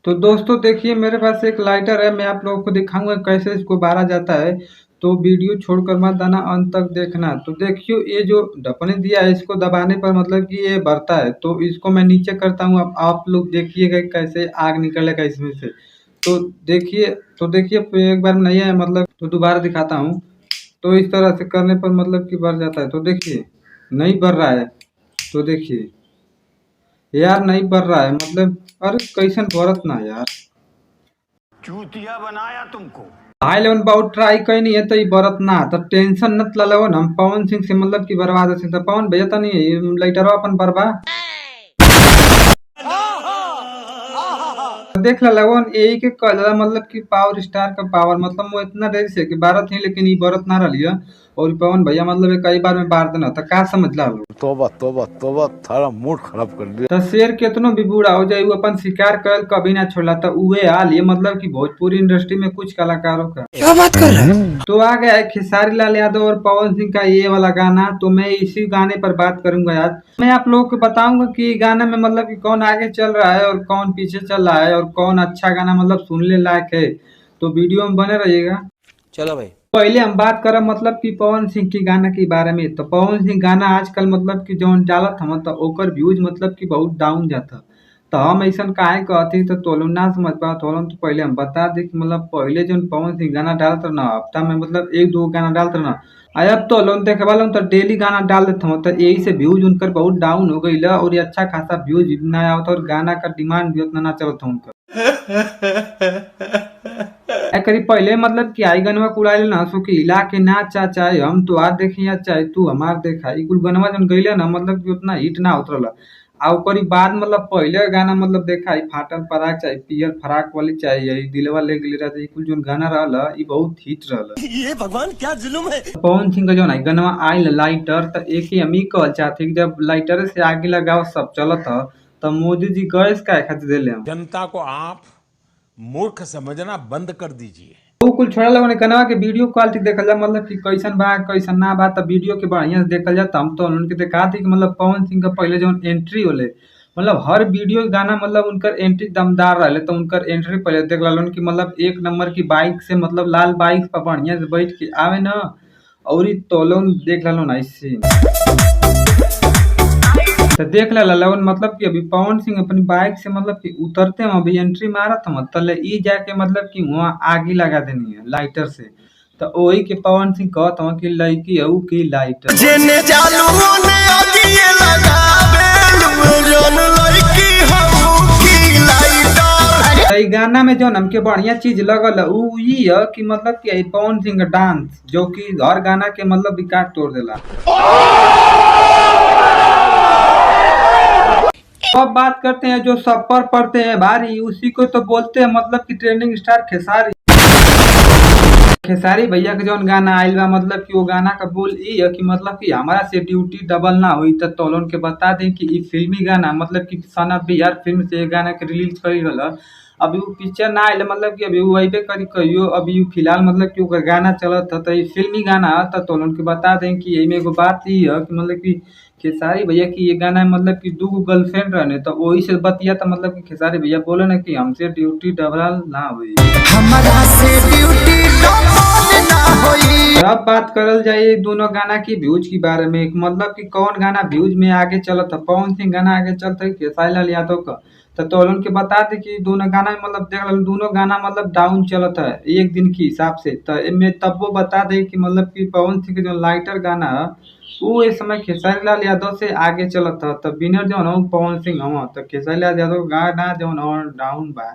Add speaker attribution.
Speaker 1: तो दोस्तों देखिए मेरे पास एक लाइटर है। मैं आप लोगों को दिखाऊंगा कैसे इसको बारा जाता है। तो वीडियो छोड़कर मत आना, अंत तक देखना। तो देखियो ये जो ढक्कन दिया है इसको दबाने पर मतलब कि ये भरता है। तो इसको मैं नीचे करता हूँ। अब आप लोग देखिएगा कैसे आग निकलेगा इसमें से। तो देखिए एक बार नहीं है मतलब, तो दोबारा दिखाता हूँ। तो इस तरह से करने पर मतलब कि भर जाता है। तो देखिए नहीं भर रहा है। तो देखिए यार नहीं भर रहा है मतलब, अरे कैसन भरत ना यार,
Speaker 2: चूतिया बनाया तुमको।
Speaker 1: हाई लेवल बहुत ट्राई कई नहीं है तो ये बरत ना तो टेंशन नत ला लो। हम पवन सिंह से मतलब की बर्बाद से तो पवन भैया तो नहीं है लाइटर अपन बर्बाद देख ला लगन यही के कल मतलब कि पावर स्टार का पावर मतलब वो इतना देर से कि भारत ही, लेकिन ये भारत ना रही है। और ये पवन भैया मतलब ये कई बार में बार देना था का समझ ला लो।
Speaker 3: तोबा तोबा तोबा थारा मूड खराब कर दिया।
Speaker 1: तो शेर केतनो भी बूढ़ा हो जाए वो अपन शिकार कर कभी ना छोड़ा। तो उहे हाल ये मतलब कि भोजपुरी इंडस्ट्री में कुछ कलाकारों का
Speaker 4: क्या बात कर रहे हैं।
Speaker 1: तो आ गया है खेसारी लाल यादव और पवन सिंह का ये वाला गाना। तो मैं इसी गाने पर बात करूंगा आज। मैं आप लोगों को बताऊंगा कि गाना में मतलब कि कौन आगे चल रहा है और कौन पीछे चल रहा है और कौन अच्छा गाना मतलब सुनने लायक है। तो वीडियो में बने रहिएगा।
Speaker 4: चलो भाई,
Speaker 1: पहले हम बात करब मतलब कि पवन सिंह की गाना के बारे में। तो पवन सिंह गाना आजकल मतलब कि जौन डालत हम तो ओकर व्यूज मतलब कि बहुत डाउन जाता। तो हम ऐसा काहे कहती तो तोलो ना समझ पाओ तोलन। तो पहले हम बता दे कि मतलब पहले जो पवन सिंह गाना डालत ना हफ्ता में मतलब एक दो गाना डालत ना। अब तो लोन देखे वाला तो डेली गाना डाल देता हूँ। तो यही से व्यूज उनकर बहुत डाउन हो गई और ये अच्छा खासा व्यूज भी ना आवता और गाना का डिमांड भी उतना ना चलता उनका। करी पहले मतलब कि आई गनवा कुड़ाइल ना सो कि हिला के नाच चाहे हम तो आज देखी या चाहे तू हमार देखा ई कुल गनवा जन गईले ना मतलब कि उतना हिट ना उतरला। आ ओकरी बाद मतलब पहले गाना मतलब देखा ई फाटल पराग चाहे पियर फराक वाली चाहिए ई दिलवा ले गेली रहते ई कुल जोन गाना रहला ई बहुत हिट रहला।
Speaker 4: ये भगवान क्या जुल्म है।
Speaker 1: पवन सिंह का जो ना गनवा आइल लाइटर तो एक ही हम ही कहल चाहते कि जब लाइटर से आगे लगाओ सब चलत ह तो मोदी जी गैस का खातिर देले हम।
Speaker 2: जनता को आप मूर्ख समझना बंद कर दीजिए।
Speaker 1: वो कुल छोड़ा लोगों ने कनवा के वीडियो क्वालिटी देखल जा मतलब कि कैसन बा कैसन ना बा। तो वीडियो के बढ़िया से देखल जा। हम तो उनके दिखा थी कि मतलब पवन सिंह का पहले जो एंट्री होले मतलब हर वीडियो गाना मतलब उनकर एंट्री दमदार रहे। तो उनकर एंट्री पहले देख लन कि मतलब एक नंबर की बाइक से मतलब लाल बाइक पर बढ़िया से बैठ के आवे ना। और तो लोग देख लो ना इस तो देख लगन मतलब कि अभी पवन सिंह अपनी बाइक से मतलब कि उतरते हम अभी एंट्री मारत हम तले ई जाके मतलब कि वहाँ आगी लगा देनी है लाइटर से। तो वही के पवन सिंह कहत हम कि लड़की है की लाइटर
Speaker 4: जेने जालू ने आगिए लगावे जोन लड़की हऊ की लाइटर।
Speaker 1: तो ई गाना में जो हमके बढ़िया चीज लगल है उ ई है कि मतलब कि पवन सिंह का डांस जो कि हर गाना के मतलब रिकॉर्ड तोड़ देला। अब बात करते हैं जो सब पर पढ़ते हैं भारी उसी को तो बोलते हैं मतलब कि ट्रेंडिंग स्टार खेसारी। खेसारी भैया के जौन गाना आइल बा मतलब कि वो गाना का बोल ई है कि मतलब कि हमारा से ड्यूटी डबल ना हुई तो तोलन के बता दें कि ई फिल्मी गाना मतलब कि सन ऑफ बिहार फिल्म से ये गाना के रिलीज करी गल। अभी वो पिक्चर ना आइल मतलब कि अभी वो अबे करी कहियो अभी फिलहाल मतलब कि ओकर गाना चलत था। तो ये फिल्मी गाना है तो तोलन के बता दें कि एमे एगो बात ई है कि मतलब कि खेसारी भैया की ये गाना है मतलब कि दू गर्लफ्रेंड रहने तो वही से बतिया तो मतलब कि खेसारी भैया बोले ना कि हमसे ड्यूटी डबल ना हुई।
Speaker 4: हमारा से ड्यूटी डबल ना होई।
Speaker 1: अब बात करल जाए दोनों गाना की व्यूज के बारे में मतलब कि कौन गाना व्यूज में आगे चलत है। पवन सिंह गाना आगे चलता है खेसारी लाल यादव का। तो उनके बता दे कि दोनों गाना मतलब देख लो दोनों गाना मतलब डाउन चलत है एक दिन के हिसाब से। तो इनमें तब वो बता दे कि मतलब कि पवन सिंह के जो लाइटर गाना है वो इस समय खेसारी लाल यादव से आगे चलत है। तो विनर जो है पवन सिंह हम तो खेसारी लाल यादव गाना जो डाउन बा।